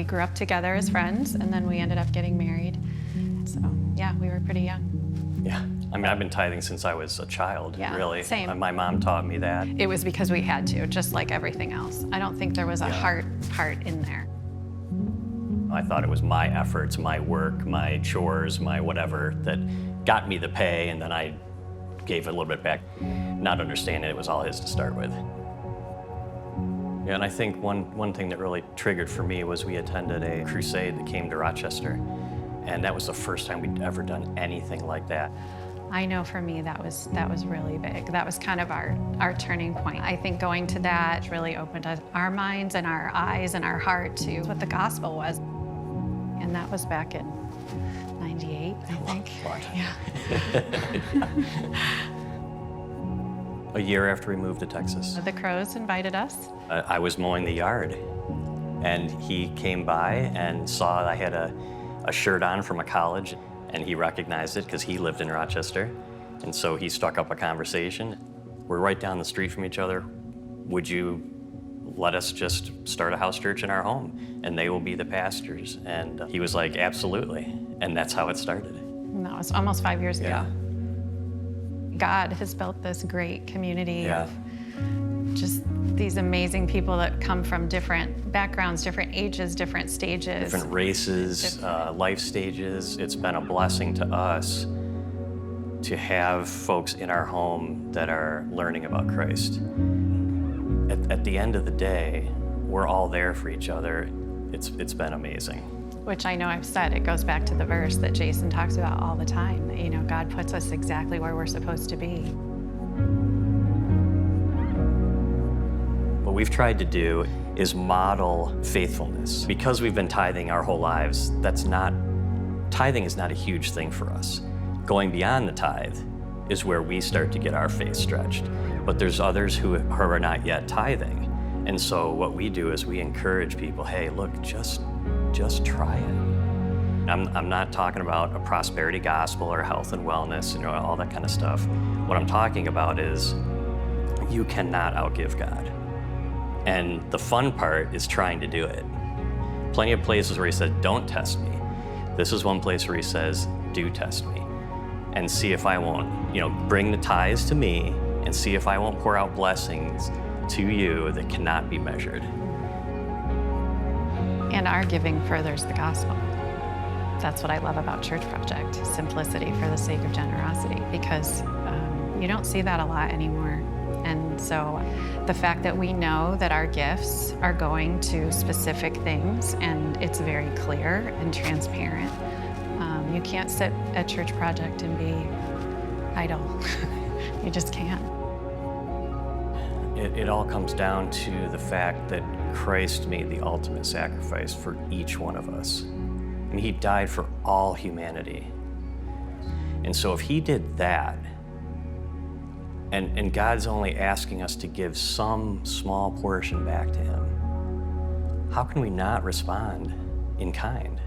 we grew up together as friends, and then we ended up getting married. So yeah, we were pretty young. Yeah. I mean, I've been tithing since I was a child, Yeah, really. same. My mom taught me that. It was because we had to, just like everything else. I don't think there was a heart part in there. I thought it was my efforts, my work, my chores, my whatever that got me the pay, and then I gave a little bit back, not understanding it was all his to start with. Yeah, and I think one thing that really triggered for me was we attended a crusade that came to Rochester, and that was the first time we'd ever done anything like that. I know for me that was really big. That was kind of our turning point. I think going to that really opened our minds and our eyes and our heart to what the gospel was. And that was back in 98, I think. Yeah. A year after we moved to Texas. The Crows invited us. I was mowing the yard, and he came by and saw I had a shirt on from a college, and he recognized it because he lived in Rochester. And so he struck up a conversation. We're right down the street from each other. Would you let us just start a house church in our home, and they will be the pastors? And he was like, absolutely. And that's how it started. And that was almost 5 years ago. Yeah. God has built this great community Yeah. of just these amazing people that come from different backgrounds, different ages, different stages. Different races, life stages. It's been a blessing to us to have folks in our home that are learning about Christ. At the end of the day, we're all there for each other. It's been amazing. Which I know I've said, it goes back to the verse that Jason talks about all the time. That, you know, God puts us exactly where we're supposed to be. What we've tried to do is model faithfulness. Because we've been tithing our whole lives, tithing is not a huge thing for us. Going beyond the tithe is where we start to get our faith stretched. But there's others who are not yet tithing. And so what we do is we encourage people, hey, look, just try it. I'm not talking about a prosperity gospel or health and wellness, all that kind of stuff. What I'm talking about is you cannot outgive God. And the fun part is trying to do it. Plenty of places where he said, don't test me. This is one place where he says, do test me. And see if I won't, bring the tithes to me and see if I won't pour out blessings to you that cannot be measured. And our giving furthers the gospel. That's what I love about Church Project, simplicity for the sake of generosity, because you don't see that a lot anymore. And so the fact that we know that our gifts are going to specific things and it's very clear and transparent. You can't sit at Church Project and be idle. You just can't. It all comes down to the fact that Christ made the ultimate sacrifice for each one of us. And he died for all humanity. And so if he did that, and God's only asking us to give some small portion back to him, how can we not respond in kind?